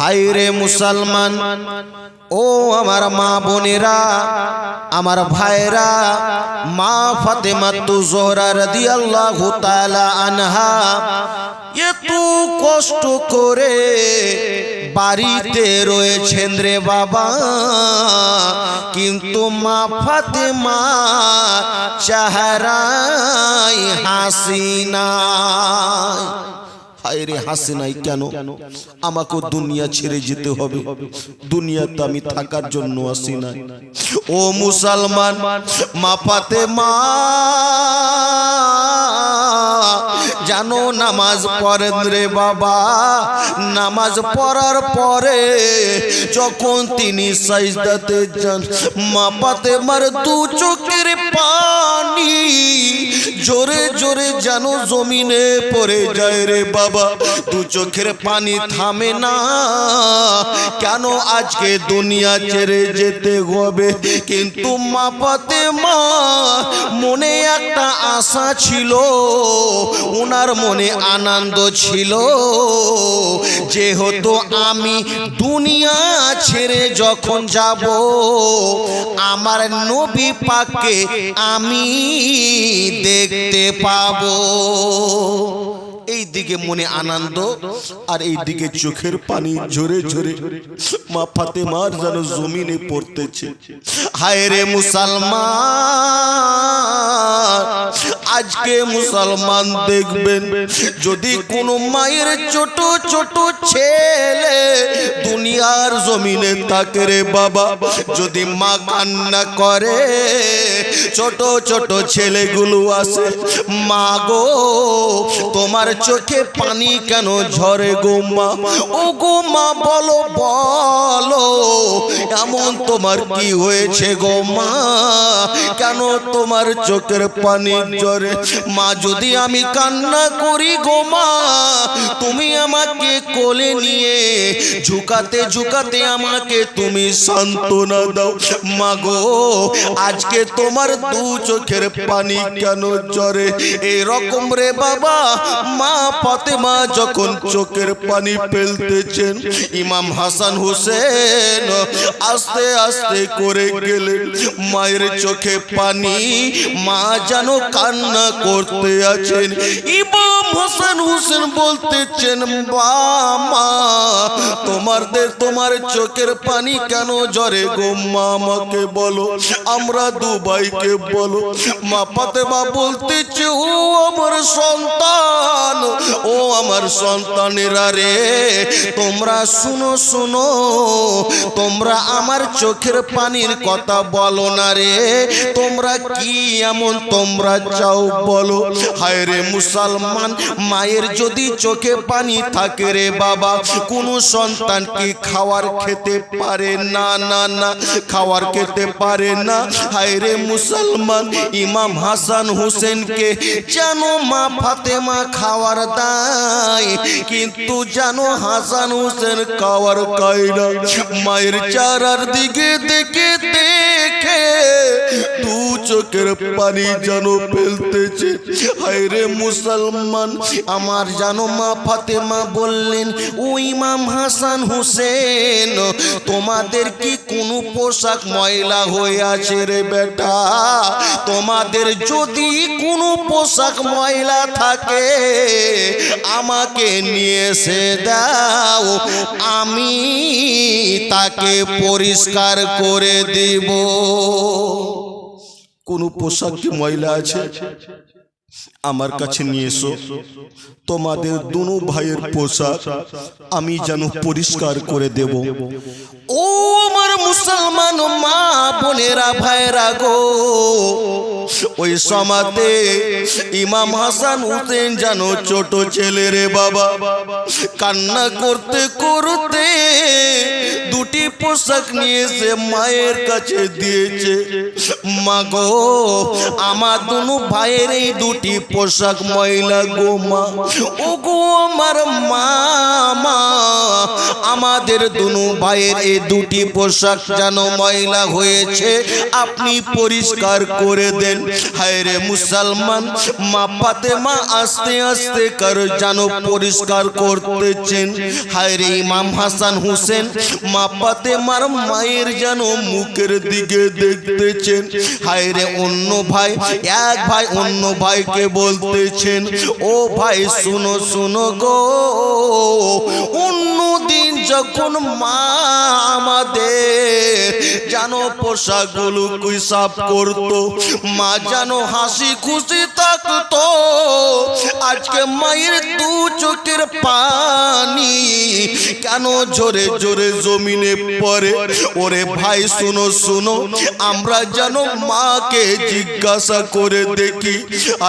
হায়রে মুসলমান ও আমার মা বোনেরা, আমার ভাইরা, মা ফাতেমা জোহরা রাদিয়াল্লাহু তাআলা আনহা এত কষ্ট করে বাড়িতে রয়েছেন রে বাবা, কিন্তু মা ফাতেমা চেহারায় হাসি নাই। হায়রে হাসি নাই কেন? আমাকে দুনিয়া ছেড়ে যেতে হবে, দুনিয়াতে আমি থাকার জন্য আসি না। ও মুসলমান, মা ফাতেমা জানো নামাজ পড়েন রে বাবা। নামাজ পড়ার পরে যখন তিনি সাজদাতে যান, মা ফাতেমার দু চোখের পানি জোরে জোরে যেন জমিনে পড়ে যায় রে বাবা। দু চোখের পানি থামে না। কেন? আজকে দুনিয়া ছেড়ে যেতে হবে, কিন্তু মা ফাতেমা মনে একটা আশা ছিল, ওনার মনে আনন্দ ছিল, যেহেতু আমি দুনিয়া ছেড়ে যখন যাব আমার নবী পাককে আমি দেখতে পাবো। এই দিকে মনে আনন্দ আর এই দিকে চোখের পানি ঝরে ঝরে মা ফাতেমার যেন জমিনে পড়তেছে। হায় রে মুসলমান, আজকে মুসলমান দেখবেন যদি কোনো মায়ের ছোট ছোট ছেলে দুনিয়ার জমিনে থাকে রে বাবা, যদি মা কান্না করে, ছোট ছোট ছেলেগুলো আসে, মা গো তোমার চোখে পানি কেন ঝরে গো মা? ও গো মা বলো বলো, এমন তোমার কি হয়েছে গো মা? কেন তোমার চোখের পানি ঝরে? মা যদি আমি কান্না করি গো মা, তুমি আমাকে কোলে নিয়ে ঝুঁকাতে ঝুঁকাতে আমাকে তুমি সান্ত্বনা দাও। মা গো আজকে তোমার দু চোখের পানি কেন ঝরে? এই রকম রে বাবা মা ফাতেমা যখন চোখের পানি ফেলতেছেন, ইমাম হাসান হুসেন আস্তে আস্তে করে গেলেন। মায়ের চোখে পানি, মা যেন কান্না করতে আছেন। ইমাম হাসান হুসেন বলতেছেন, মা তোমার চোখের পানি কেন ঝরে গো মা? আমাকে বলো, আমরা দু ভাইকে বলো। মা ফাতেমা বলতেছে, ও আমার সন্তান, ও আমার সন্তানেরা রে, তোমরা শুনো শুনো, তোমরা আমার চোখের পানির কথা বলো না রে, তোমরা কি এমন তোমরা চাও বলো? হায় রে মুসলমান, মায়ের যদি চোখে পানি থাকে রে বাবা, কোনো সন্তান কি খাওয়ার খেতে পারে না? না না, খাওয়ার খেতে পারে না। হায় রে মুসলমান, ইমাম হাসান হুসেনকে জানো মা ফাতেমা খাওয়ার দেয়, কিন্তু জানো হাসান হুসেন খাওয়ার খায় না। মায়ের চারার দিকে দেখে দেখে দু চোখের পানি যেন ফেলতেছে। হায় রে মুসলমান, আমার জানো মা ফাতেমা বললেন, ও ইমাম হাসান হুসেন, তোমাদের কি কোনো পোশাক ময়লা হয়ে আছে রে বেটা? তোমাদের যদি কোনো পোশাক ময়লা থাকে আমাকে নিয়ে এসে দাও, আমি তাকে পরিষ্কার করে দিব। কোন পোশাক কি ময়লা আছে আমার কাছে নিয়ে এসো, তোমাদের দুনো ভাইয়ের পোশাক আমি যেন পরিষ্কার করে দেব। ও আমার মুসলমান মা বোনেরা ভাইরা গো, ওই সমাতে ইমাম হাসান হুসেন যেন ছোট ছেলে রে বাবা, কান্না করতে করতে দুটি পোশাক নিয়ে এসে মায়ের কাছে দিয়েছে। মা গো, আমার দুনু ভাইয়ের এই দুটি পোশাক ময়লা গো মা। ও গো আমার মা, আমাদের দুনু ভাইয়ের এই দুটি পোশাক যেন ময়লা হয়েছে, আপনি পরিষ্কার করে দেন। হায় রে মুসলমান, মা ফাতেমা আস্তে আস্তে কার যেন পরিষ্কার করতেছেন। হায় রে ইমাম হাসান হুসেন মা ফাতেমার মায়ের যেন মুখের দিকে দেখতেছেন। হায় রে অন্য ভাই, এক ভাই অন্য ভাইকে বলতেছেন, ও ভাই শুনো শুনো গো, অন্য দিন যখন মা আমাদের যেন পোশাকগুলো সাফ করতো, মা যেন হাসি খুশি থাকতো, আজকে মায়ের দু চোখের পানি কেন জোরে জোরে জমিনে পড়ে? ওরে ভাই শুনো শুনো, আমরা যেন মাকে জিজ্ঞাসা করে দেখি।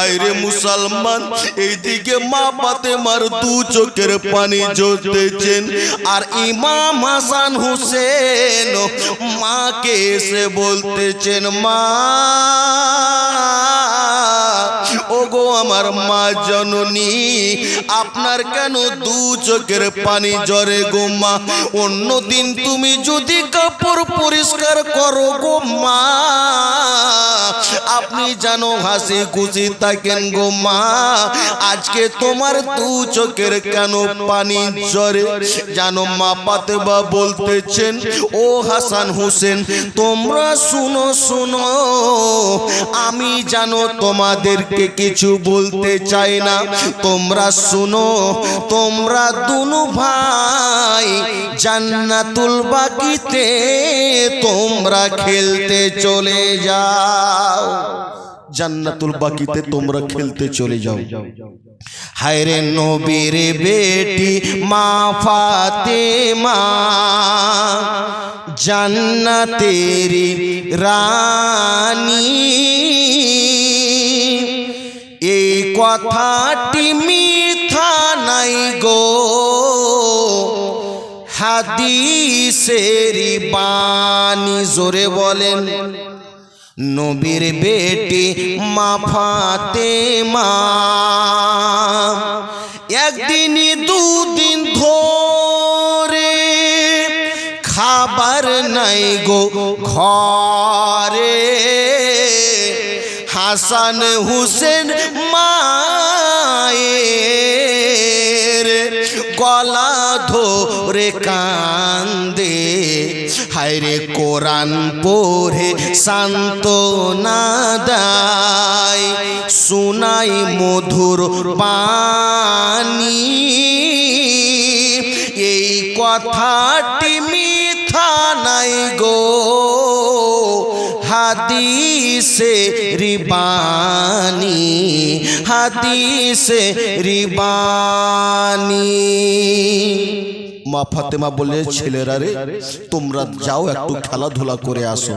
আইরে মুসলমান, এইদিকে মা ফাতেমার দু চোখের পানি ঝরতেছেন, আর ইমাম হাসান হুসেন মাকে এসে বলতেছেন, মা ওগো আমার মা জননী, আপনার কেন দু চোখের পানি ঝরে গো মা? অন্যদিন তুমি যদি কাপড় পরিষ্কার করো গো মা, আপনি জানো হাসি খুশি থাকেন গো মা, আজকে তোমার দু চোখের কেন পানি ঝরে? জানো মা ফাতেমা বলতেছেন, ও হাসান হুসেন তোমরা শুনো শুনো, আমি জানো তোমাদেরকে কিছু বলতে চাই না, তোমরা শুনো, তোমরা দুনু ভাই জান্নাতুল বাকিতে তোমরা খেলতে চলে যাও, জান্নাতুল বাকিতে তোমরা খেলতে চলে যাও। হায় রে নবীর বেটি মা ফাতেমা জান্নাতেরি রানী, এই কথাটি মিথ্যা নাই গো, হাদিসেরি বাণী। জোরে বলেন, নবীর বেটি মা ফাতেমা একদিন দুদিন ধরে খাবার নাই গো ঘরে, হাসান হুসেন মায়ের গলা ধরে কান্দে, হায় রে কোরআন পড়ে সান্ত্বনা দেয়, শুনাই মধুর বাণী, এই কথাটি মিথ্যা নাই গো, হাদিসে রিবানি, হাদিসে রিবানি। মা ফাতেমা বলে, ছেলেরা রে তোমরা যাও একটু খেলাধুলা করে আসো।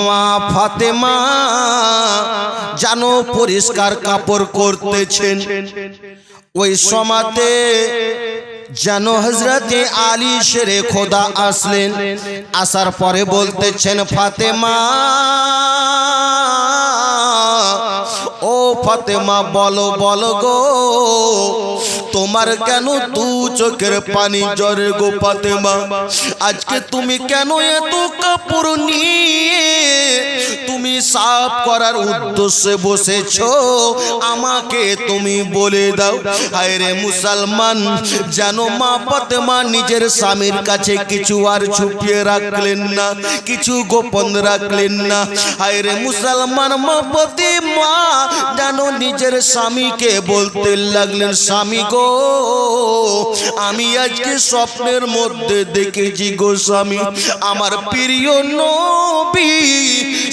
মা ফাতেমা জানো পরিষ্কার কাপড় করতেছেন, ওই সমাতে যেন হযরতে আলী শেরে খোদা আসলেন, আসার পরে বলতেছেন, ফাতেমা ও ফাতেমা বলো বলো গো, তোমার কেন দু চোখের পানি ঝরে গো ফাতেমা? আজকে তুমি কেন এত কাপড় নিয়ে তুমি সাফ করার উদ্দেশ্যে বসেছো? আমাকে তুমি বলে দাও। হায় রে মুসলমান, জানো মা ফাতেমা নিজের স্বামীর কাছে কিছু আর ছুপিয়ে রাখলেন না, কিছু গোপন রাখলেন না। হায় রে মুসলমান, মা ফাতেমা জানো নিজের স্বামীকে বলতে লাগলেন, স্বামী গো, আমি আজকে স্বপ্নের মধ্যে দেখেছি গো স্বামী, আমার প্রিয় নবী,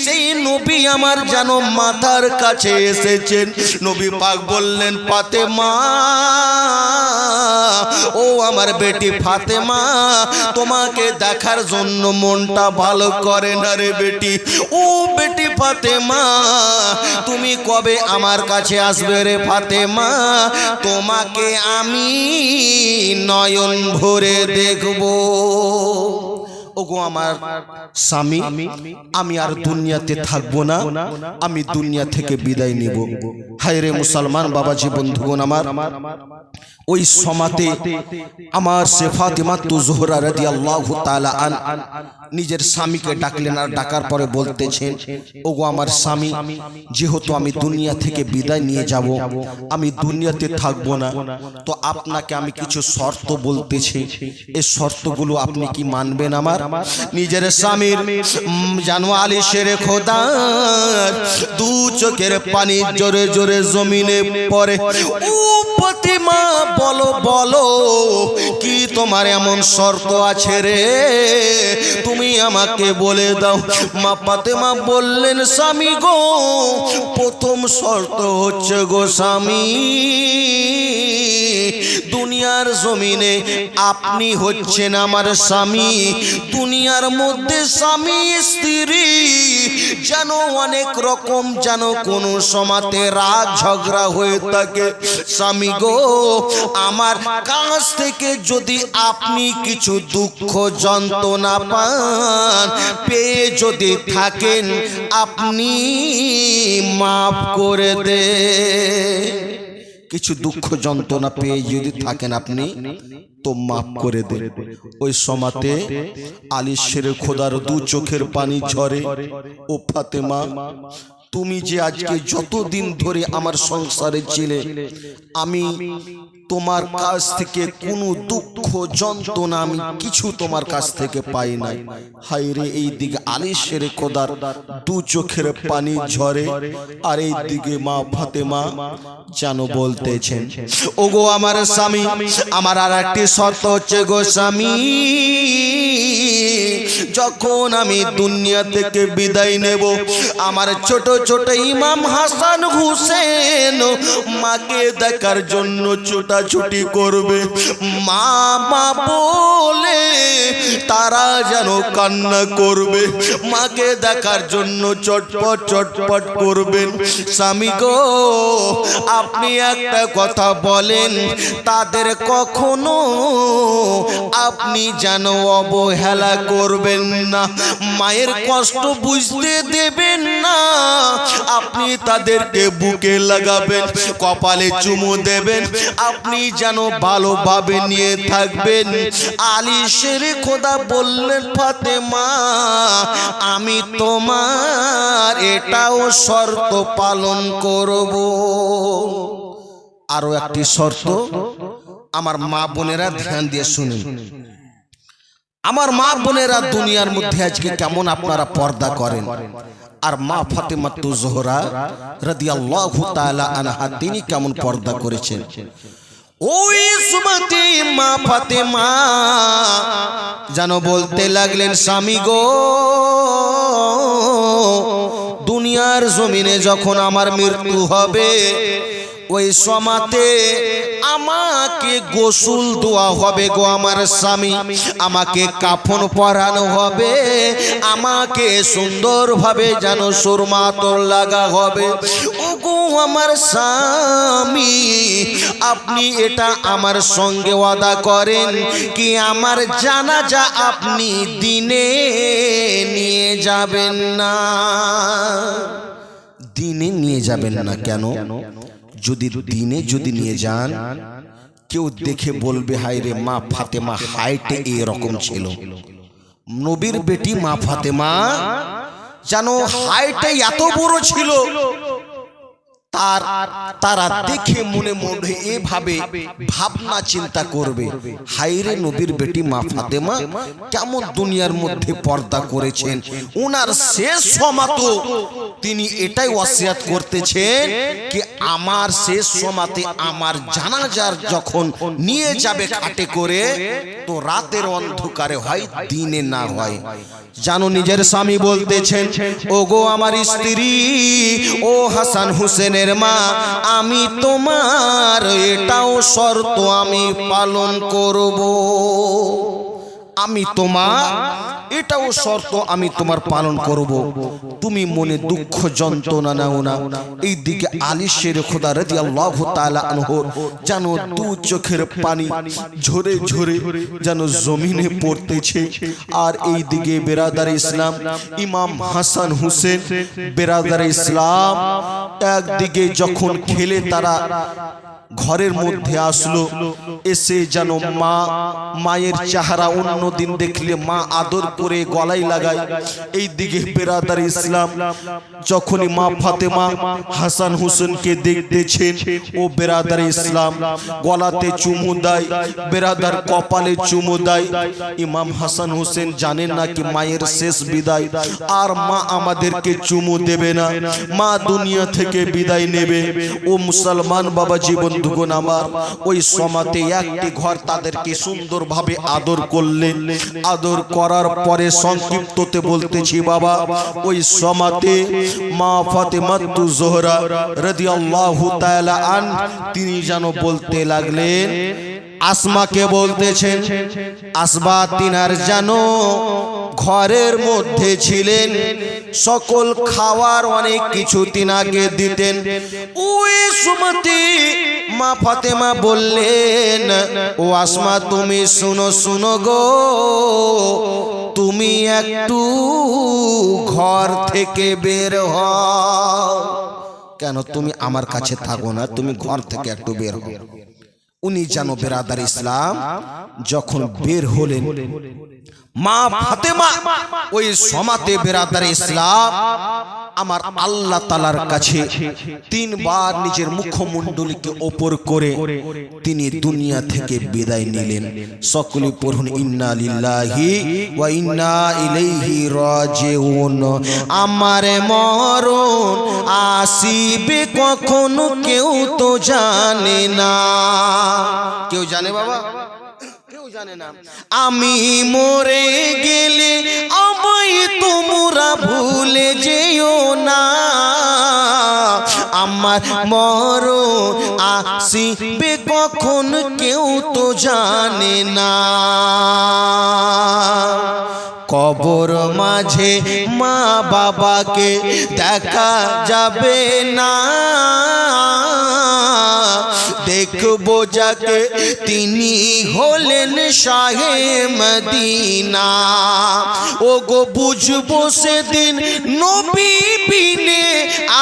সেই নবী আমার যেন মাথার কাছে এসেছেন। নবী পাক বললেন, ফাতেমা ও আমার বেটি ফাতেমা, তোমাকে দেখার জন্য মনটা ভালো করে না রে বেটি। ও বেটি ফাতেমা, তুমি কবে আমার কাছে আসবে রে ফাতেমা? তোমাকে আমি নয়ন ভরে দেখবো। ওগো আমার স্বামী, আমি আর দুনিয়াতে থাকবো না, আমি দুনিয়া থেকে বিদায় নিব। হায় রে মুসলমান বাবাজি বন্ধুগণ আমার, ওই সমাতে আমার সে ফাতেমা জোহরা রাদিয়াল্লাহু তাআলা আন নিজের স্বামীকে ডাকলেন, আর ডাকার পরে বলতেছেন, ওগো আমার স্বামী, যেহেতু আমি দুনিয়া থেকে বিদায় নিয়ে যাব, আমি দুনিয়াতে থাকবো না, তো আপনাকে আমি কিছু শর্ত বলতেছি, এই শর্তগুলো আপনি কি মানবেন? আমার নিজের স্বামীর জানো আলী শেরে খোদা দু চোখের পানি জোরে জোরে জমিনে পড়ে। ও ফাতেমা, বলো বলো, কি তোমার এমন শর্ত আছে রে? তুমি আমাকে বলে দাও। মা ফাতেমা বললেন, স্বামী গো, প্রথম শর্ত হচ্ছে গো স্বামী, দুনিয়ার জমিনে আপনি হচ্ছেন আমার স্বামী। দুনিয়ার মধ্যে স্বামী স্ত্রী যেন অনেক রকম যেন কোন সমাতে রাগ ঝগড়া হয়ে থাকে, স্বামী গো, আমার কাছ থেকে যদি আপনি কিছু দুঃখ যন্ত্রণা পান, পেয়ে যদি থাকেন, আপনি মাফ করে দে। কিছু দুঃখ যন্ত্রণা পেয়ে যদি থাকেন আপনি, তো মাফ করে দে। ওই সমাতে আলী শেরে খোদার দু চোখের পানি ঝরে। ও ফাতেমা, তুমি যে আজকে যতদিন ধরে আমার সংসারে ছিলে, আমি তোমার কাছ থেকে কোনো দুঃখ যন্ত্রণা আমি কিছু তোমার কাছ থেকে পাই নাই। হায় রে, এই দিকে আলী শেরে খোদার দু চোখের পানি ঝরে, আর এই দিকে মা ফাতেমা যেন বলতেছেন, ওগো আমার স্বামী, আমার আর একটি শর্ত হচ্ছে গো স্বামী, যখন আমি দুনিয়া থেকে বিদায় নেব, আমার ছোট ছোট ইমাম হাসান হুসেন মাকে দেখার জন্য ছুটাছুটি করবে। মা মা বলে তারা যেন কান্না করবে, মাকে দেখার জন্য চটপট চটপট করবেন। স্বামী গো, আপনি একটা কথা বলেন, তাদের কখনো আপনি যেন অবহেলা করবেন না, মায়ের কষ্ট বুঝতে দেবেন না, আপনি তাদেরকে বুকে লাগাবেন, কপালে চুমু দেবেন, আপনি যেন ভালোভাবে নিয়ে থাকবেন। আলী শেরে খোদা বললেন, ফাতেমা, আমি তোমার এটাও শর্ত পালন করব। আরো একটি শর্ত, আমার মা বোনেরা ধ্যান দিয়ে শুনুন। আমার মা বোনেরা দুনিয়ার মধ্যে আজকে কেমন আপনারা পর্দা করেন, আর মা ফাতেমা জোহরা রাদিয়াল্লাহু তাআলা আনহা তিনি কেমন পর্দা করেছেন। ওই সুমতি মা ফাতেমা যেন বলতে লাগলেন, স্বামী গো, দুনিয়ার জমিনে যখন আমার মৃত্যু হবে, ওই সমাতে আমাকে গোসল দেওয়া হবে গো আমার স্বামী, আমাকে কাফন পরানো হবে, আমাকে সুন্দরভাবে যেন সুরমা তোর লাগা হবে। ওগো আমার স্বামী, আপনি এটা আমার সঙ্গে ওয়াদা করেন কি আমার জানাজা আপনি দিনে নিয়ে যাবেন না? দিনে নিয়ে যাবেন না কেন? যদি দিনে যদি নিয়ে যান, কেউ দেখে বলবে, হায় রে, মা ফাতেমা হাইটে এরকম ছিল। নবীর বেটি মা ফাতেমা জানো হাইটে এত বড় ছিল, তারা দেখে মনে মনে এভাবে ভাবনা চিন্তা করবে, হায়রে নবীর বেটি মা ফাতেমা কেমন দুনিয়ার মধ্যে পর্দা করেছেন। ওনার শেষ সমাতো তিনি এটাই ওয়াসিয়াত করতেছেন কি আমার শেষ সমাতে আমার জানাজার যখন নিয়ে যাবে খাটে করে, তো রাতের অন্ধকারে হয়, দিনে না হয়। জানো নিজের স্বামী বলতেছেন, ওগো আমার স্ত্রী, ও হাসান হুসেনের শুনেন মা, আমি তোমার এটাও শর্ত আমি পালন করব। আমি তোমার এটাও শর্ত আমি তোমার পালন করব, তুমি মনে দুঃখ যন্ত্রণা নাও না। এইদিকে আলী শের খোদা রাদিয়াল্লাহু তাআলা আনহু যেন দু চোখের পানি ঝরে ঝরে যেন জমিনে পড়তেছে। আর এইদিকে বেরাদার ইসলাম ইমাম হাসান হুসেন বেরাদার ইসলাম একদিকে যখন খেলে তারা ঘরের মধ্যে আসলো, এসে যেন মায়ের চেহারা অন্যদিন দেখলে মা আদর করে গলায় লাগায়। এই দিকে বেরাদার ইসলাম যখনই মা ফাতেমা হাসান হোসেনকে দেখতেছেন, ও বেরাদার ইসলাম গলাতে চুমু দেয়, বেরাদার কপালে চুমু দেয়। ইমাম হাসান হোসেন জানেন না কি মায়ের শেষ বিদায়, আর মা আমাদেরকে চুমু দেবে না, মা দুনিয়া থেকে বিদায় নেবে। ও মুসলমান বাবা জীবন বন্ধুগণ আমার, ওই সমাতে একটি ঘর তাদেরকে সুন্দরভাবে আদর করলেন। আদর করার পরে সংক্ষিপ্ততে বলতেছি বাবা, ওই সমাতে মা ফাতেমাতু জোহরা রাদিয়াল্লাহু তাআলা আন তিনি যেন বলতে লাগলেন, আসমাকে বলতেছেন, আসবা তিনার যেন ঘরের মধ্যে ছিলেন, সকল খাওয়ার অনেক কিছু তিনাকে দিতেন। ওই সময়তে মা ফাতেমা বললেন, ও আসমা তুমি শুনো শুনো গো, তুমি একটু ঘর থেকে বের হও। কেন তুমি আমার কাছে থাকো না, তুমি ঘর থেকে একটু বের হও। উনি যেন বেরাদার ইসলাম যখন বের হলেন, মা ফাতেমা ওই সমাতে বেরাদার ইসলাম আমার আল্লাহ তাআলার কাছে তিনবার নিজের মুখমণ্ডলীকে ওপর করে তিনি দুনিয়া থেকে বিদায় নিলেন। সকলে পড়ুন ইন্না লিল্লাহি ওয়া ইন্না ইলাইহি রাজিউন। আমার মরণ আসিবে কখন কেউ তো জানে না। কেউ জানে বাবা? কেউ জানে না। আমি মরে গেলে আমায় তোমরা ভুলে যেও না, আমার মরণ আসিবে কখন কেউ তো জানে না। কবর মাঝে মা বাবাকে দেখা যাবে না, দেখবো যাকে তিনি হলেন শাহে মদিনা। ও গো বুঝবো সেদিন নবী বিনে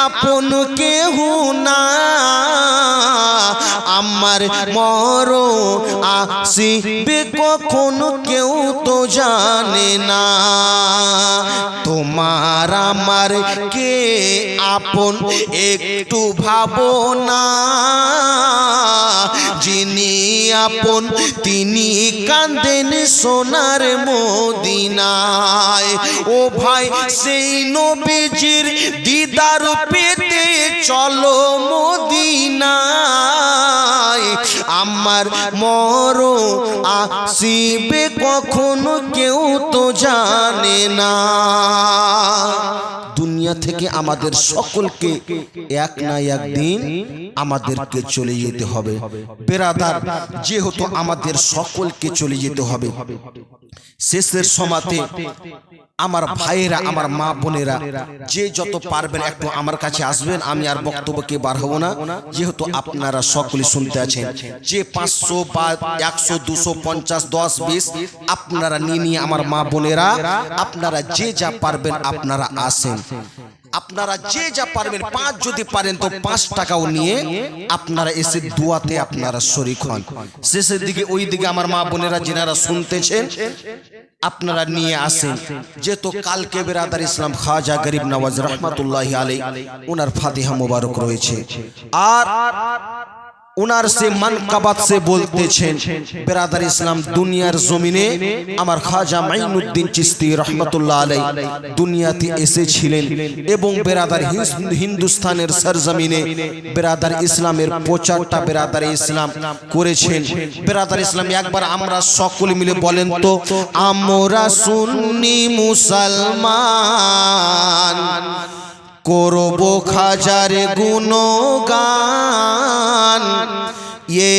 আপন কেহ না, আমার মরণ আসিবে কখন কেউ তো জানে না। তোমার আমার কে আপন একটু ভাবো না, যিনি আপন তিনি কাঁদেন সোনার মদিনায়। ও ভাই সেই নবীজির দিদার পেতে চলো মদিনায়, আমার মরণ আসিবে কখন কেউ তো জানে না। দুনিয়া থেকে আমাদের সকলকে এক না একদিন আমাদেরকে চলে যেতে হবে বেরাদার, যেহেতু আমাদের সকলকে চলে যেতে হবে। শেষের সমাতে আমার ভাইয়েরা, আমার মা বোনেরা যে যত পারবেন একটু আমার কাছে আসবেন। আমি আর বক্তব্যকে বাড়াবো না, যেহেতু আপনারা সকলে শুনতে আছেন। যে 500 বা 100 200 50 10 20 আপনারা নিয়ে আমার মা বোনেরা আপনারা যে যা পারবেন আপনারা আসেন। আপনারা যে যা পারবেন, 5 যদি পারেন তো 5 টাকাও নিয়ে আপনারা এসে দোয়াতে আপনারা শরীক হন। শেষের দিকে ওই দিকে আমার মা বোনেরা যারা শুনতেছেন আপনারা নিয়ে আসেন। যেহেতু কালকে বেরাদার ইসলাম খাজা গরিব নওয়াজ রহমাতুল্লাহি আলাইহি ওনার ফাতিহা মুবারক রয়েছে, আর উনার সে মানকাবাত সে বলতেছেন বেরাদার ইসলাম দুনিয়ার জমিনে আমার খাজা মাইনুদ্দিন চিশতি রহমাতুল্লাহ আলাইহি দুনিয়াতে এসেছিলেন এবং বেরাদার হিন্দুস্তানের সরজমিনে বেরাদার ইসলামের প্রচারটা বেরাদার ইসলাম করেছেন। বেরাদার ইসলাম একবার আমরা সকলে মিলে বলেন তো, আমরা সুন্নি মুসলমান করব খাজার গুণগান এ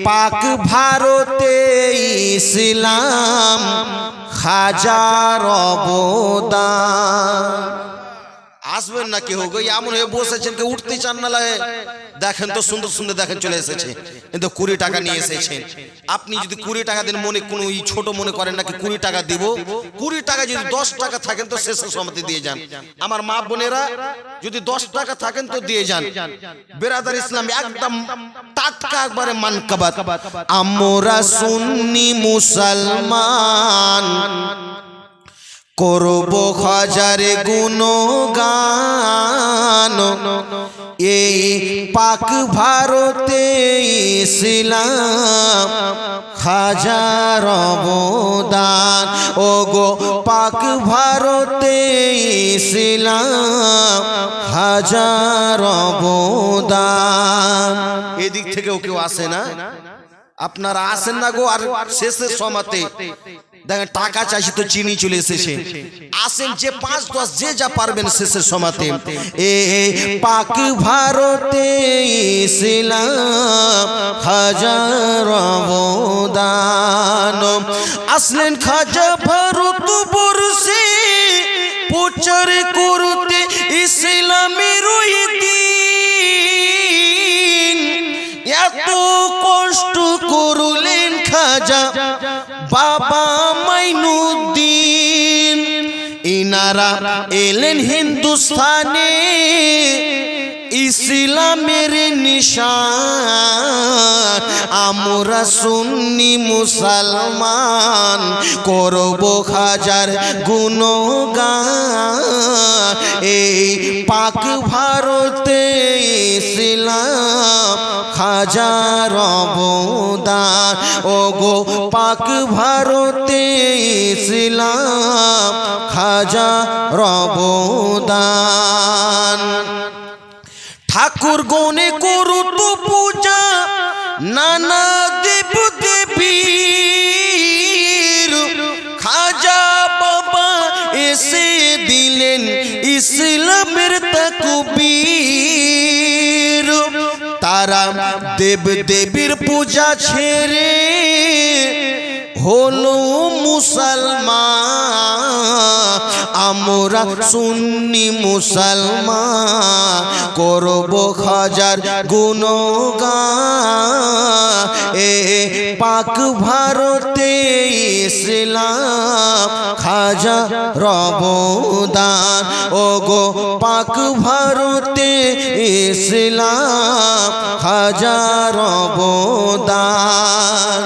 পাক ভারতে ইসলাম হাজার অবদান। আসবেন না কেউ গো, এমন হয়ে বসেছেন কেউ উঠতে চান না। লাগে দেখেন তো সুন্দর সুন্দর দেখেন চলে এসেছে, কিন্তু 20 টাকা নিয়ে এসেছেন। আপনি যদি 20 টাকা দেন মনে কোনো ছোট মনে করেন নাকি 20 টাকা দিব। 20 টাকা যদি 10 টাকা থাকেন তো শেষের সমাতে দিয়ে যান। আমার মা বোনেরা যদি 10 টাকা থাকেন তো দিয়ে যান। বেরাদার ইসলাম একদম টাটকা একবারে মানকাবাত। আমরা সুন্নি মুসলমান করব হাজার গুণগান এই পাক ভারতে ইসলাম হাজার অবদান। ও গো পাক ভারতে ইসলাম হাজার অবদান। এদিক থেকেও কেউ আসে না, আপনারা আসেন না গো। আর শেষের সমাতে দেখেন টাকা চাইছি তো চিনি চলে এসেছে। আসেন যে 5-10 যে যা পারবেন শেষের সমাতে। এ পাক ভারতে ইসলাম হাজার অবদান। আসলেন খাজা ভারত বর্ষে প্রচার করতে ইসলামের দ্বীন। এত কষ্ট করলেন খাজা বাবা মাইনুদ্দিন। ইনারা এলেন হিন্দুস্তানে ইসলামের নিশান। আমরা সুন্নি মুসলমান করব হাজার গুণগান এই পাক ভারতে ইসলাম হাজার অবদান। ও গো পাক ভারতে ইসলাম হাজার অবদান। ঠাকুর গণে করত পূজা নানা দেব দেবীর। খাজা বাবা এসে দিলেন ইসলামের তাকবীর। তারা দেব দেবীর পূজা ছেড়ে হলো মুসলমান। আমরা সুন্নি মুসলমান করব হাজার গুণগান এ পাক ভারতে ইসলাম হাজার অবদান। ও গো পাক ভারতে ইসলাম হাজার অবদান।